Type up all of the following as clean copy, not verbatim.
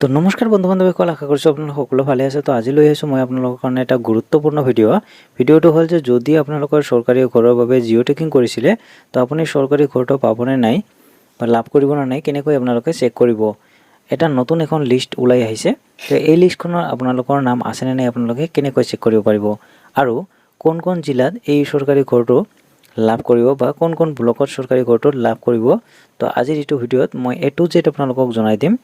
তো নমস্কাৰ বন্ধু-বান্ধৱীসকল, আশা কৰিছোঁ আপোনালোক সকলো ভালে আছে। তো আজি লৈ আহিছোঁ মই আপোনালোকৰ কাৰণে এটা গুৰুত্বপূৰ্ণ ভিডিঅ'টো হ'ল যে যদি আপোনালোকৰ চৰকাৰী ঘৰৰ বাবে জিঅ' টেকিং কৰিছিলে তো আপুনি চৰকাৰী ঘৰটো পাবনে নাই বা লাভ কৰিব নে নাই, কেনেকৈ আপোনালোকে চেক কৰিব। এটা নতুন এখন লিষ্ট ওলাই আহিছে। তো এই লিষ্টখনৰ আপোনালোকৰ নাম আছেনে নাই আপোনালোকে কেনেকৈ চেক কৰিব পাৰিব, আৰু কোন কোন জিলাত এই চৰকাৰী ঘৰটো লাভ কৰিব বা কোন কোন ব্লকত চৰকাৰী ঘৰটো লাভ কৰিব। তো আজিৰ এইটো ভিডিঅ'ত মই A to Z আপোনালোকক জনাই দিম।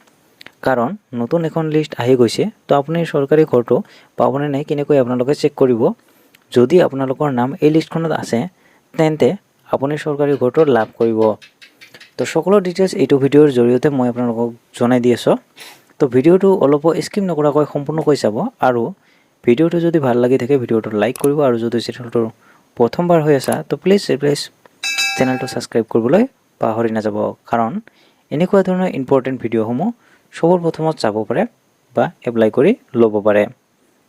কাৰণ নতুন এখন লিষ্ট আহি গৈছে, তো আপুনি চৰকাৰী ঘৰটো পাবনে নাই কেনেকৈ আপোনালোকে চেক কৰিব। যদি আপোনালোকৰ নাম এই লিষ্টখনত আছে তেন্তে আপুনি চৰকাৰী ঘৰটো লাভ কৰিব। তো সকলো ডিটেইলছ এইটো ভিডিঅ'ৰ জৰিয়তে মই আপোনালোকক জনাই দি আছোঁ। তো ভিডিঅ'টো অলপো স্কিপ নকৰাকৈ সম্পূৰ্ণকৈ চাব, আৰু ভিডিঅ'টো যদি ভাল লাগি থাকে ভিডিঅ'টো লাইক কৰিব, আৰু যদি চেনেলটো প্ৰথমবাৰ হৈ আছে তো প্লিজ চেনেলটো ছাবস্ক্ৰাইব কৰিবলৈ পাহৰি নাযাব। কাৰণ এনেকুৱা ধৰণৰ ইম্পৰ্টেণ্ট ভিডিঅ'সমূহ সবৰ প্ৰথমত চাব পাৰে বা এপ্লাই কৰি ল'ব পাৰে।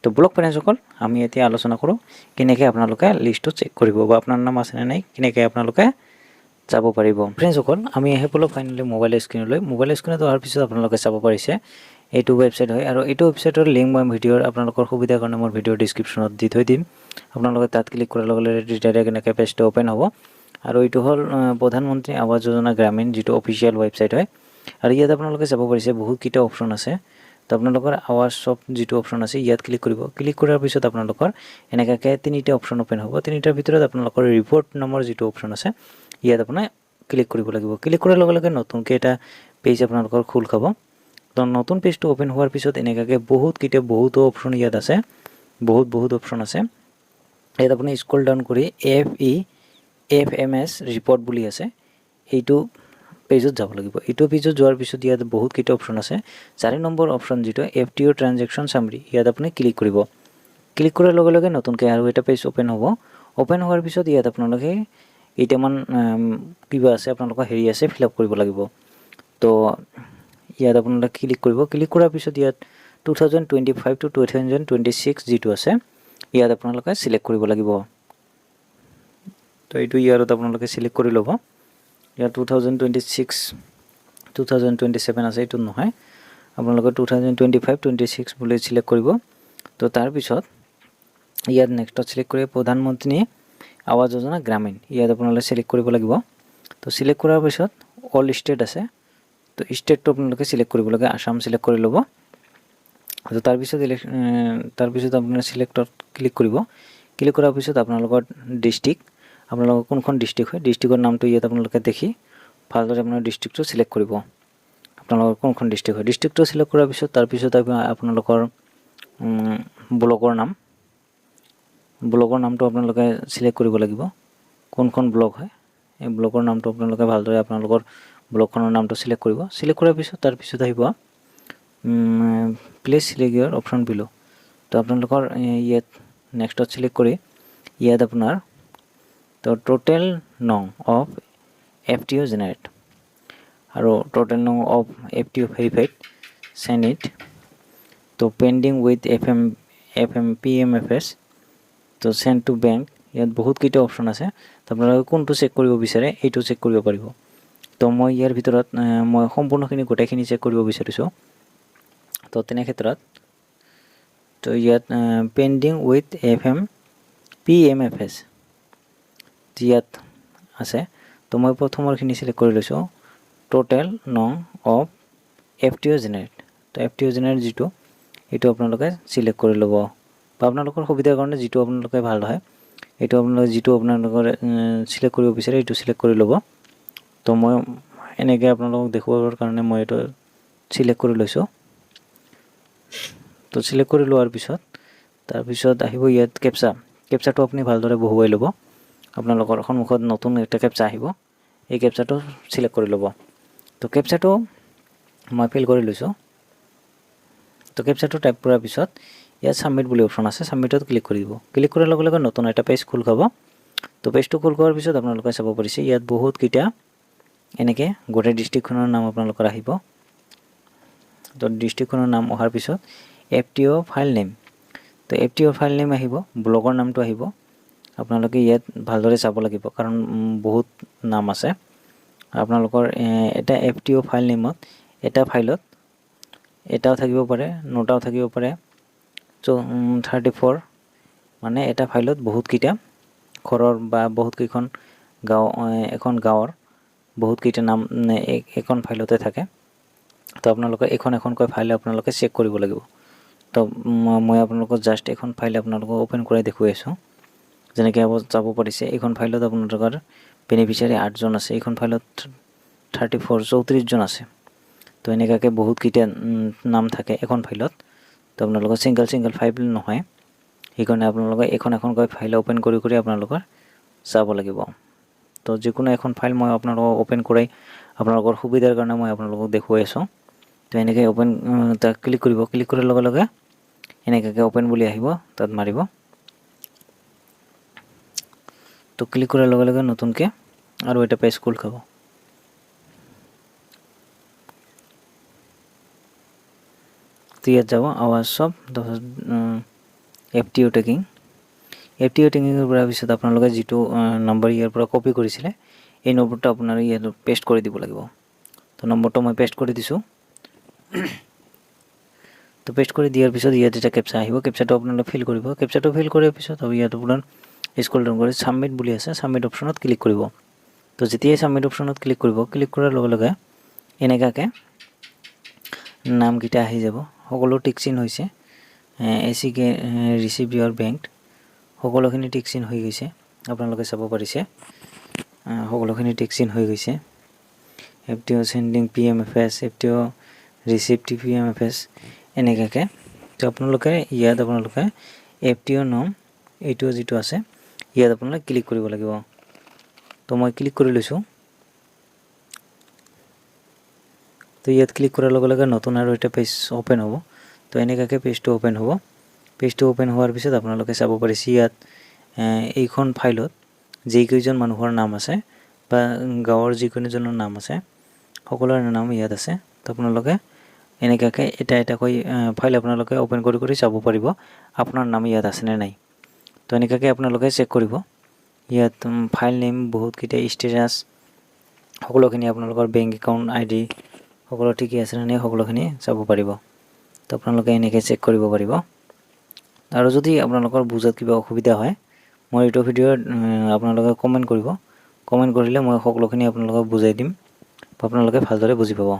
তো ব্লক ফ্ৰেণ্ডসকল, আমি এতিয়া আলোচনা কৰোঁ কেনেকৈ আপোনালোকে লিষ্টটো চেক কৰিব বা আপোনাৰ নাম আছেনে নাই কেনেকৈ আপোনালোকে যাব পাৰিব। ফ্ৰেণ্ডসকল, আমি আহি পালোঁ ফাইনেলি মোবাইল স্ক্ৰীণলৈ। মোবাইল স্ক্ৰীণত অহাৰ পিছত আপোনালোকে চাব পাৰিছে এইটো ৱেবছাইট হয়, আৰু এইটো ৱেবছাইটৰ লিংক মই ভিডিঅ'ৰ আপোনালোকৰ সুবিধাৰ কাৰণে মোৰ ভিডিঅ'ৰ ডিছক্ৰিপশ্যনত দি থৈ দিম। আপোনালোকে তাত ক্লিক কৰাৰ লগে লগে ডাইৰেক্ট এনেকৈ পেজটো অ'পেন হ'ব। আৰু এইটো হ'ল প্ৰধানমন্ত্ৰী আৱাস যোজনা গ্ৰামীণ, যিটো অফিচিয়েল ৱেবছাইট হয়। আৰু ইয়াত আপোনালোকে চাব পাৰিছে বহুতকেইটা অপশ্যন আছে। তো আপোনালোকৰ আৱাজ চব যিটো অপশ্যন আছে ইয়াত ক্লিক কৰিব। ক্লিক কৰাৰ পিছত আপোনালোকৰ এনেকুৱাকৈ তিনিটা অপশ্যন অ'পেন হ'ব। তিনিটাৰ ভিতৰত আপোনালোকৰ ৰিপৰ্ট নামৰ যিটো অপশ্যন আছে ইয়াত আপোনাৰ ক্লিক কৰিব লাগিব। ক্লিক কৰাৰ লগে লগে নতুনকৈ এটা পেজ আপোনালোকৰ খোল খাব। তো নতুন পেজটো অ'পেন হোৱাৰ পিছত এনেকুৱাকৈ বহুতো অপশ্যন ইয়াত আছে, বহুত অপশ্যন আছে। ইয়াত আপুনি স্ক্ৰল ডাউন কৰি FEFMS ৰিপৰ্ট বুলি আছে, এইটো পেজত যাব লাগিব। এইটো পেজত যোৱাৰ পিছত ইয়াত বহুতকেইটা অপশ্যন আছে। 4 নম্বৰ অপশ্যন যিটো FTO ট্ৰানজেকশ্যন চামৰি, ইয়াত আপুনি ক্লিক কৰিব। ক্লিক কৰাৰ লগে লগে নতুনকৈ আৰু এটা পেজ অ'পেন হ'ব। অ'পেন হোৱাৰ পিছত ইয়াত আপোনালোকে কেইটামান কিবা আছে, আপোনালোকৰ হেৰি আছে, ফিল আপ কৰিব লাগিব। তো ইয়াত আপোনালোকে ক্লিক কৰিব। ক্লিক কৰাৰ পিছত ইয়াত 2025 to 2026 যিটো আছে ইয়াত আপোনালোকে চিলেক্ট কৰিব লাগিব। তো এইটো ইয়াৰত আপোনালোকে চিলেক্ট কৰি ল'ব। ইয়াত 2027 আছে, এইটো নহয়, আপোনালোকে 2025-26 বুলি চিলেক্ট কৰিব। তো তাৰপিছত ইয়াত নেক্সটত চিলেক্ট কৰি প্ৰধানমন্ত্ৰী আৱাস যোজনা গ্ৰামীণ, ইয়াত আপোনালোকে চিলেক্ট কৰিব লাগিব। তো চিলেক্ট কৰাৰ পিছত অল ষ্টেট আছে, তো ষ্টেটটো আপোনালোকে চিলেক্ট কৰিব লাগে, আসাম চিলেক্ট কৰি ল'ব। তো তাৰপিছত আপোনাৰ চিলেক্টত ক্লিক কৰিব। ক্লিক কৰাৰ পিছত আপোনালোকৰ ডিষ্ট্ৰিক্ট, আপোনালোকৰ কোনখন ডিষ্ট্ৰিক্ট হয়, ডিষ্ট্ৰিক্টৰ নামটো ইয়াত আপোনালোকে দেখি ভালদৰে আপোনাৰ ডিষ্ট্ৰিক্টটো চিলেক্ট কৰিব। আপোনালোকৰ কোনখন ডিষ্ট্ৰিক্ট হয়, ডিষ্ট্ৰিক্টটো চিলেক্ট কৰাৰ পিছত তাৰপিছত আপোনালোকৰ ব্লকৰ নামটো আপোনালোকে চিলেক্ট কৰিব লাগিব। কোনখন ব্লক হয় এই ব্লকৰ নামটো আপোনালোকে ভালদৰে আপোনালোকৰ ব্লকখনৰ নামটো চিলেক্ট কৰিব। চিলেক্ট কৰাৰ পিছত তাৰপিছত আহিব প্লিজ চিলেক্ট ইয়ৰ অপশ্যন বিলো। তো আপোনালোকৰ ইয়াত নেক্সটত চিলেক্ট কৰি ইয়াত আপোনাৰ তো টোটেল নং অফ FTO জেনেৰেট, আৰু টোটেল নং of FTO verified send it, তো পেণ্ডিং উইথ PMFS, তো চেণ্ড টু বেংক। ইয়াত বহুতকেইটা অপশ্যন আছে। তো আপোনালোকে কোনটো চেক কৰিব বিচাৰে এইটো চেক কৰিব পাৰিব। তো মই ইয়াৰ ভিতৰত মই সম্পূৰ্ণখিনি গোটেইখিনি চেক কৰিব বিচাৰিছোঁ। তো তেনে ক্ষেত্ৰত তো ইয়াত পেণ্ডিং উইথ PMFS ইয়াত আছে। তো মই প্ৰথমৰখিনি চিলেক্ট কৰি লৈছোঁ, টোটেল নং অফ FTO জেনেৰেট। তো FTO জেনেৰেট যিটো এইটো আপোনালোকে চিলেক্ট কৰি ল'ব, বা আপোনালোকৰ সুবিধাৰ কাৰণে যিটো আপোনালোকে ভাল হয় এইটো আপোনালোকে যিটো আপোনালোকৰ চিলেক্ট কৰিব বিচাৰে এইটো চিলেক্ট কৰি ল'ব। তো মই এনেকৈ আপোনালোকক দেখুৱাবৰ কাৰণে মই এইটো চিলেক্ট কৰি লৈছোঁ। তো চিলেক্ট কৰি লোৱাৰ পিছত তাৰপিছত আহিব ইয়াত কেপচাটো আপুনি ভালদৰে বহুৱাই ল'ব। আপোনালোকৰ সন্মুখত নতুন এটা কেপচা আহিব, এই কেপচাটো চিলেক্ট কৰি ল'ব। তো কেপচাটো মই ফিল কৰি লৈছোঁ। তো কেপচাটো টাইপ কৰাৰ পিছত ইয়াত ছাবমিট বুলি অপশ্যন আছে, ছাবমিটত ক্লিক কৰি দিব। ক্লিক কৰাৰ লগে লগে নতুন এটা পেজ খোল খাব। তো পেজটো খোল খোৱাৰ পিছত আপোনালোকে চাব পাৰিছে ইয়াত বহুতকেইটা এনেকৈ গোটেই ডিষ্ট্ৰিক্টখনৰ নাম আপোনালোকৰ আহিব। তো ডিষ্ট্ৰিক্টখনৰ নাম অহাৰ পিছত FTO ফাইল নেম, তো FTO ফাইল নেম আহিব, ব্লকৰ নামটো আহিব। আপোনালোকে ইয়াত ভালদৰে চাব লাগিব কাৰণ বহুত নাম আছে। আপোনালোকৰ এটা FTO ফাইল নেমত এটা ফাইলত এটাও থাকিব পাৰে, 9টাও থাকিব পাৰে, 34 মানে এটা ফাইলত বহুতকেইটা ঘৰৰ বা বহুতকেইখন গাঁও, এখন গাঁৱৰ বহুতকেইটা নাম এখন ফাইলতে থাকে। তো আপোনালোকে এখনকৈ ফাইল আপোনালোকে চেক কৰিব লাগিব। তো মই আপোনালোকক জাষ্ট এখন ফাইল আপোনালোকক ওপেন কৰাই দেখুৱাই আছোঁ। যেনেকৈ যাব পাৰিছে, এইখন ফাইলত আপোনালোকৰ বেনিফিচিয়াৰী 8জন আছে, এইখন ফাইলত 34জন আছে। তো এনেকুৱাকৈ বহুতকেইটা নাম থাকে এখন ফাইলত। তো আপোনালোকৰ ছিংগল ফাইল নহয়, সেইকাৰণে আপোনালোকে এখনকৈ ফাইল ওপেন কৰি আপোনালোকৰ চাব লাগিব। তো যিকোনো এখন ফাইল মই আপোনালোকক ওপেন কৰাই আপোনালোকৰ সুবিধাৰ কাৰণে মই আপোনালোকক দেখুৱাই আছোঁ। তো এনেকৈ ওপেন তাক ক্লিক কৰিব, ক্লিক কৰাৰ লগে লগে এনেকুৱাকৈ ওপেন বুলি আহিব, তাত মাৰিব। তো ক্লিক কৰাৰ লগে লগে নতুনকৈ আৰু এটা পেজ খোল খাব। তো ইয়াত যাব আৱাজ অফ FTO টেকিং। FTO টেকিঙৰ পৰা পিছত আপোনালোকে যিটো নম্বৰ ইয়াৰ পৰা কপি কৰিছিলে, এই নম্বৰটো আপোনাৰ ইয়াত পেষ্ট কৰি দিব লাগিব। তো নম্বৰটো মই পেষ্ট কৰি দিছোঁ। তো পেষ্ট কৰি দিয়াৰ পিছত ইয়াত এটা কেপচা আহিব, কেপচাটো আপোনালোকে ফিল কৰিব। কেপচাটো ফিল কৰাৰ পিছত ইয়াত আপোনাৰ স্ক্ৰল ডাউন কৰি ছাবমিট বুলি আছে, ছাবমিট অপশ্যনত ক্লিক কৰিব। তো যেতিয়াই ছাবমিট অপশ্যনত ক্লিক কৰিব, ক্লিক কৰাৰ লগে লগে এনেকুৱাকৈ নামকেইটা আহি যাব, সকলো টিক চিন হৈছে। ACK ৰিচিভ ইয়ৰ বেংক, সকলোখিনি টিক চিন হৈ গৈছে, আপোনালোকে চাব পাৰিছে। সকলোখিনি টিক চিন হৈ গৈছে। FTO sending PMFS, FTO receive PMFS এনেকুৱাকৈ। তো আপোনালোকে ইয়াত FTO নাম এইটো যিটো আছে ইয়াত আপোনালোকে ক্লিক কৰিব লাগিব। তো মই ক্লিক কৰি লৈছোঁ। তো ইয়াত ক্লিক কৰাৰ লগে লগে নতুন আৰু এটা পেজ ওপেন হ'ব। তো এনেকুৱাকৈ পেজটো ওপেন হ'ব। পেজটো ওপেন হোৱাৰ পিছত আপোনালোকে চাব পাৰিছে ইয়াত এইখন ফাইলত যিকেইজন মানুহৰ নাম আছে বা গাঁৱৰ যিকোনোজনৰ নাম আছে, সকলোৰে নাম ইয়াত আছে। তো আপোনালোকে এনেকুৱাকৈ এটাকৈ ফাইল আপোনালোকে ওপেন কৰি চাব পাৰিব আপোনাৰ নাম ইয়াত আছেনে নাই। তো এনেকুৱাকৈ আপোনালোকে চেক কৰিব। ইয়াত ফাইল নেম বহুতকেইটা, ষ্টেটাছ সকলোখিনি, আপোনালোকৰ বেংক একাউণ্ট ID সকলো ঠিকেই আছেনে নাই সকলোখিনি চাব পাৰিব। তো আপোনালোকে এনেকৈ চেক কৰিব পাৰিব। আৰু যদি আপোনালোকৰ বুজাত কিবা অসুবিধা হয়, মই এইটো ভিডিঅ'ত আপোনালোকে কমেণ্ট কৰিব। কমেণ্ট কৰিলে মই সকলোখিনি আপোনালোকক বুজাই দিম, আপোনালোকে ভালদৰে বুজি পাব।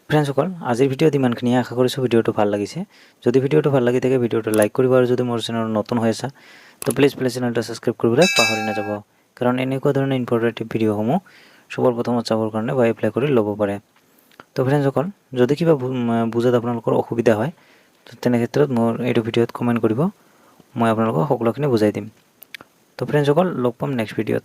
ফ্ৰেণ্ডসকল, আজিৰ ভিডিঅ'ত ইমানখিনিয়ে, আশা কৰিছোঁ ভিডিঅ'টো ভাল লাগিছে। যদি ভিডিঅ'টো ভাল লাগি থাকে ভিডিঅ'টো লাইক কৰিব, আৰু যদি মোৰ চেনেলত নতুন হৈ আছা তো প্লিজ চেনেলটো ছাবস্ক্ৰাইব কৰিবলৈ পাহৰি নাযাব, কাৰণ এনেকুৱা ধৰণৰ ইনফৰ্মেটিভ ভিডিঅ'সমূহ সবৰ প্ৰথমত চাবৰ কাৰণে বা এপ্লাই কৰি ল'ব পাৰে। তো ফ্ৰেণ্ডসকল, যদি কিবা বুজাত আপোনালোকৰ অসুবিধা হয় তো তেনে ক্ষেত্ৰত মোৰ এইটো ভিডিঅ'ত কমেণ্ট কৰিব, মই আপোনালোকক সকলোখিনি বুজাই দিম। তো ফ্ৰেণ্ডসকল, লগ পাম নেক্সট ভিডিঅ'ত।